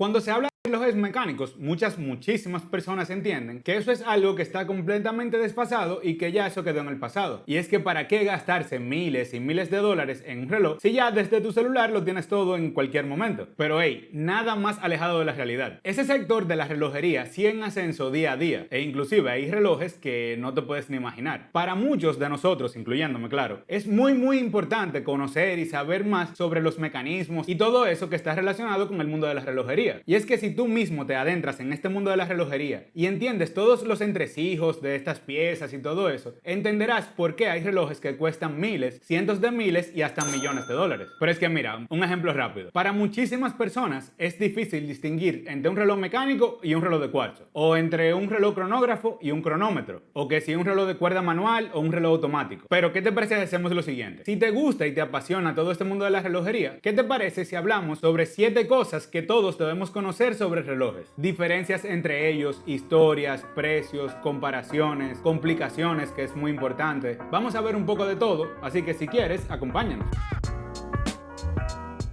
Cuando se habla de relojes mecánicos, muchísimas personas entienden que eso es algo que está completamente desfasado y que ya eso quedó en el pasado. Y es que ¿para qué gastarse miles y miles de dólares en un reloj si ya desde tu celular lo tienes todo en cualquier momento? Pero hey, nada más alejado de la realidad. Ese sector de la relojería sigue en ascenso día a día e inclusive hay relojes que no te puedes ni imaginar. Para muchos de nosotros, incluyéndome claro, es muy importante conocer y saber más sobre los mecanismos y todo eso que está relacionado con el mundo de la relojería. Y es que si tú mismo te adentras en este mundo de la relojería y entiendes todos los entresijos de estas piezas y todo eso, entenderás por qué hay relojes que cuestan miles, cientos de miles y hasta millones de dólares. Pero es que mira, un ejemplo rápido. Para muchísimas personas es difícil distinguir entre un reloj mecánico y un reloj de cuarzo, o entre un reloj cronógrafo y un cronómetro, o que si un reloj de cuerda manual o un reloj automático. Pero ¿qué te parece si hacemos lo siguiente? Si te gusta y te apasiona todo este mundo de la relojería, ¿qué te parece si hablamos sobre 7 cosas que todos debemos conocer sobre relojes? Diferencias entre ellos, historias, precios, comparaciones, complicaciones, que es muy importante. Vamos a ver un poco de todo, así que si quieres, acompáñanos.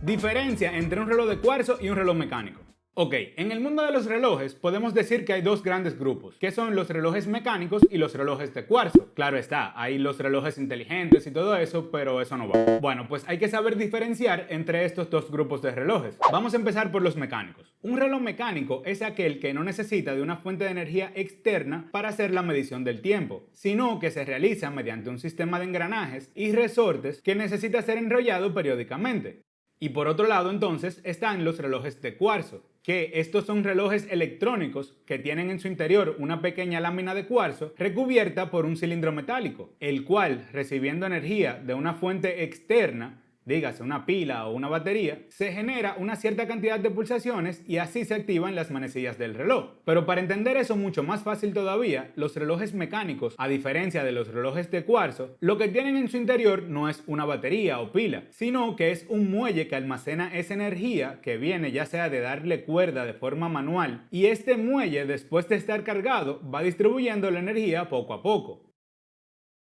Diferencia entre un reloj de cuarzo y un reloj mecánico. Ok, en el mundo de los relojes podemos decir que hay dos grandes grupos, que son los relojes mecánicos y los relojes de cuarzo. Claro está, hay los relojes inteligentes y todo eso, pero eso no va. Bueno, pues hay que saber diferenciar entre estos dos grupos de relojes. Vamos a empezar por los mecánicos. Un reloj mecánico es aquel que no necesita de una fuente de energía externa para hacer la medición del tiempo, sino que se realiza mediante un sistema de engranajes y resortes que necesita ser enrollado periódicamente. Y por otro lado, entonces, están los relojes de cuarzo, que estos son relojes electrónicos que tienen en su interior una pequeña lámina de cuarzo recubierta por un cilindro metálico, el cual, recibiendo energía de una fuente externa, dígase una pila o una batería, se genera una cierta cantidad de pulsaciones y así se activan las manecillas del reloj. Pero para entender eso mucho más fácil todavía, los relojes mecánicos, a diferencia de los relojes de cuarzo, lo que tienen en su interior no es una batería o pila, sino que es un muelle que almacena esa energía que viene ya sea de darle cuerda de forma manual, y este muelle, después de estar cargado, va distribuyendo la energía poco a poco.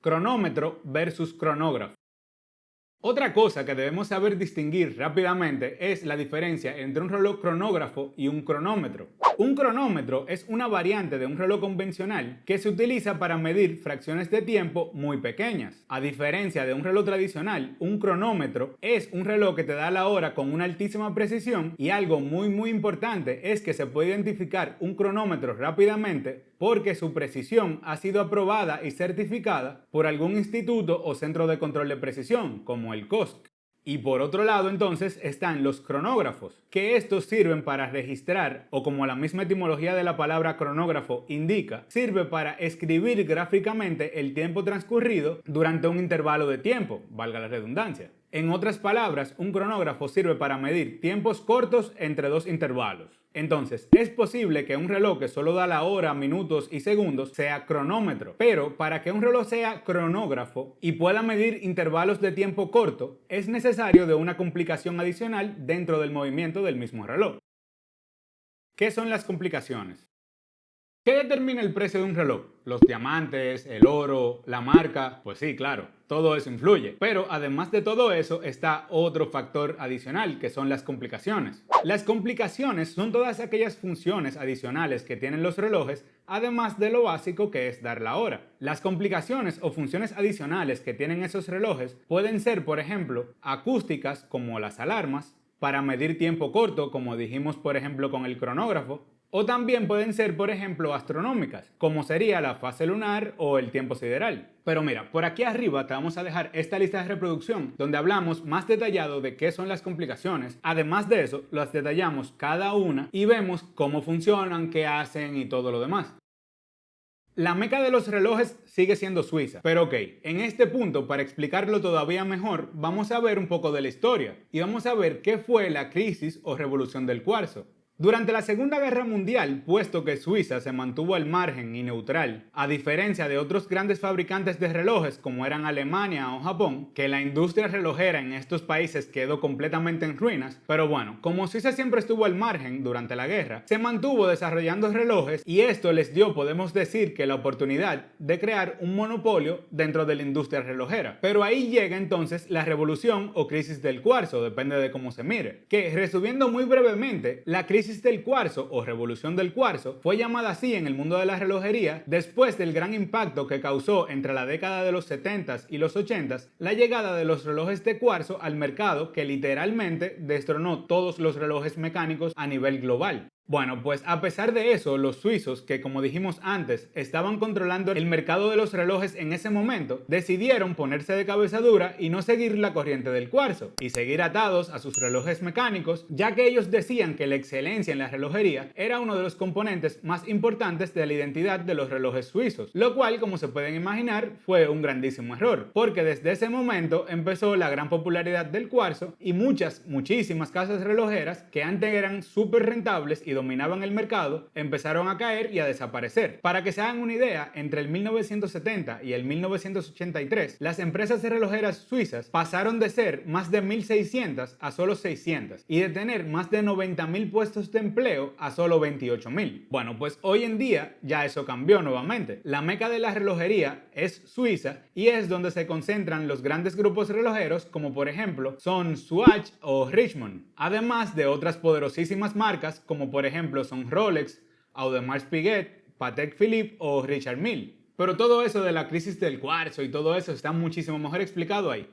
Cronómetro versus cronógrafo. Otra cosa que debemos saber distinguir rápidamente es la diferencia entre un reloj cronógrafo y un cronómetro. Un cronómetro es una variante de un reloj convencional que se utiliza para medir fracciones de tiempo muy pequeñas. A diferencia de un reloj tradicional, un cronómetro es un reloj que te da la hora con una altísima precisión, y algo muy importante es que se puede identificar un cronómetro rápidamente porque su precisión ha sido aprobada y certificada por algún instituto o centro de control de precisión, como el COSC. Y por otro lado, entonces, están los cronógrafos, que estos sirven para registrar, o como la misma etimología de la palabra cronógrafo indica, sirve para escribir gráficamente el tiempo transcurrido durante un intervalo de tiempo, valga la redundancia. En otras palabras, un cronógrafo sirve para medir tiempos cortos entre dos intervalos. Entonces, es posible que un reloj que solo da la hora, minutos y segundos sea cronómetro, pero para que un reloj sea cronógrafo y pueda medir intervalos de tiempo corto, es necesario de una complicación adicional dentro del movimiento del mismo reloj. ¿Qué son las complicaciones? ¿Qué determina el precio de un reloj? Los diamantes, el oro, la marca. Pues sí, claro, todo eso influye. Pero además de todo eso está otro factor adicional, que son las complicaciones. Las complicaciones son todas aquellas funciones adicionales que tienen los relojes, además de lo básico que es dar la hora. Las complicaciones o funciones adicionales que tienen esos relojes pueden ser, por ejemplo, acústicas, como las alarmas, para medir tiempo corto, como dijimos por ejemplo con el cronógrafo, o también pueden ser, por ejemplo, astronómicas, como sería la fase lunar o el tiempo sideral. Pero mira, por aquí arriba te vamos a dejar esta lista de reproducción donde hablamos más detallado de qué son las complicaciones. Además de eso, las detallamos cada una y vemos cómo funcionan, qué hacen y todo lo demás. La meca de los relojes sigue siendo Suiza, pero ok, en este punto, para explicarlo todavía mejor, vamos a ver un poco de la historia y vamos a ver qué fue la crisis o revolución del cuarzo. Durante la Segunda Guerra Mundial, puesto que Suiza se mantuvo al margen y neutral, a diferencia de otros grandes fabricantes de relojes como eran Alemania o Japón, que la industria relojera en estos países quedó completamente en ruinas, pero bueno, como Suiza siempre estuvo al margen durante la guerra, se mantuvo desarrollando relojes y esto les dio, podemos decir, que la oportunidad de crear un monopolio dentro de la industria relojera. Pero ahí llega entonces la revolución o crisis del cuarzo, depende de cómo se mire, que resumiendo muy brevemente, la crisis crisis del cuarzo o revolución del cuarzo fue llamada así en el mundo de la relojería después del gran impacto que causó entre la década de los 70s y los 80s la llegada de los relojes de cuarzo al mercado, que literalmente destronó todos los relojes mecánicos a nivel global. Bueno, pues a pesar de eso, los suizos, que como dijimos antes, estaban controlando el mercado de los relojes en ese momento, decidieron ponerse de cabeza dura y no seguir la corriente del cuarzo, y seguir atados a sus relojes mecánicos, ya que ellos decían que la excelencia en la relojería era uno de los componentes más importantes de la identidad de los relojes suizos, lo cual, como se pueden imaginar, fue un grandísimo error, porque desde ese momento empezó la gran popularidad del cuarzo y muchísimas casas relojeras que antes eran súper rentables y dominaban el mercado, empezaron a caer y a desaparecer. Para que se hagan una idea, entre el 1970 y el 1983, las empresas relojeras suizas pasaron de ser más de 1.600 a solo 600 y de tener más de 90.000 puestos de empleo a solo 28.000. Bueno, pues hoy en día ya eso cambió nuevamente. La meca de la relojería es Suiza y es donde se concentran los grandes grupos relojeros como por ejemplo son Swatch o Richemont, además de otras poderosísimas marcas como por ejemplo son Rolex, Audemars Piguet, Patek Philippe o Richard Mille. Pero todo eso de la crisis del cuarzo y todo eso está muchísimo mejor explicado ahí.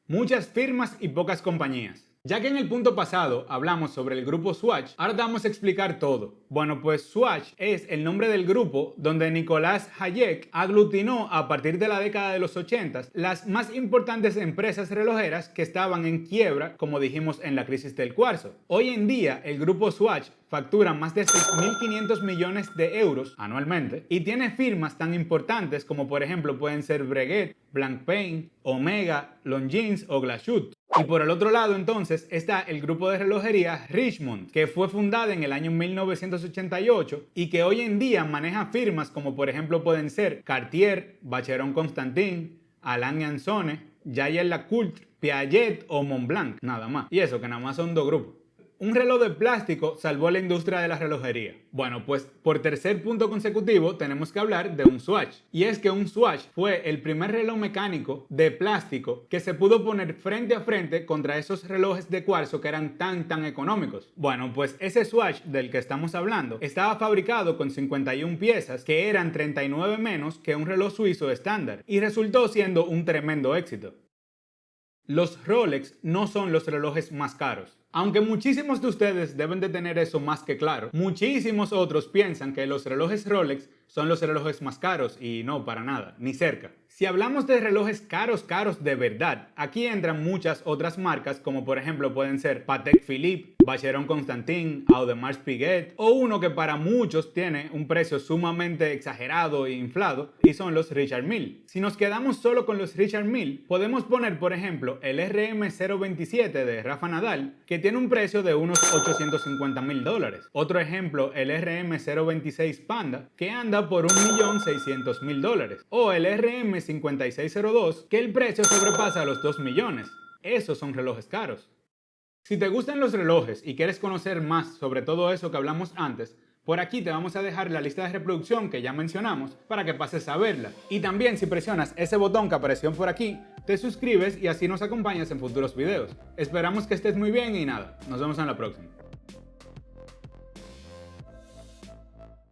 Muchas firmas y pocas compañías. Ya que en el punto pasado hablamos sobre el grupo Swatch, ahora vamos a explicar todo. Bueno, pues Swatch es el nombre del grupo donde Nicolas Hayek aglutinó a partir de la década de los 80 las más importantes empresas relojeras que estaban en quiebra, como dijimos en la crisis del cuarzo. Hoy en día el grupo Swatch factura más de 6.500 millones de euros anualmente y tiene firmas tan importantes como por ejemplo pueden ser Breguet, Blancpain, Omega, Longines o Glashütte. Y por el otro lado entonces está el grupo de relojería Richemont, que fue fundada en el año 1988 y que hoy en día maneja firmas como por ejemplo pueden ser Cartier, Vacheron Constantin, Alain Sonne, Jaeger-LeCoultre, Piaget o Montblanc, nada más. Y eso que nada más son dos grupos. Un reloj de plástico salvó la industria de la relojería. Bueno, pues por tercer punto consecutivo tenemos que hablar de un Swatch. Y es que un Swatch fue el primer reloj mecánico de plástico que se pudo poner frente a frente contra esos relojes de cuarzo que eran tan económicos. Bueno, pues ese Swatch del que estamos hablando estaba fabricado con 51 piezas, que eran 39 menos que un reloj suizo estándar, y resultó siendo un tremendo éxito. Los Rolex no son los relojes más caros. Aunque muchísimos de ustedes deben de tener eso más que claro, muchísimos otros piensan que los relojes Rolex son los relojes más caros y no, para nada, ni cerca. Si hablamos de relojes caros de verdad, aquí entran muchas otras marcas como por ejemplo pueden ser Patek Philippe, Vacheron Constantin, Audemars Piguet o uno que para muchos tiene un precio sumamente exagerado e inflado y son los Richard Mille. Si nos quedamos solo con los Richard Mille, podemos poner por ejemplo el RM027 de Rafa Nadal que tiene un precio de unos $850.000. Otro ejemplo, el RM026 Panda que anda por $1.600.000 o el RM5602 que el precio sobrepasa los 2 millones. Esos son relojes caros. Si te gustan los relojes y quieres conocer más sobre todo eso que hablamos antes, por aquí te vamos a dejar la lista de reproducción que ya mencionamos para que pases a verla. Y también si presionas ese botón que apareció por aquí, te suscribes y así nos acompañas en futuros videos. Esperamos que estés muy bien y nada, nos vemos en la próxima.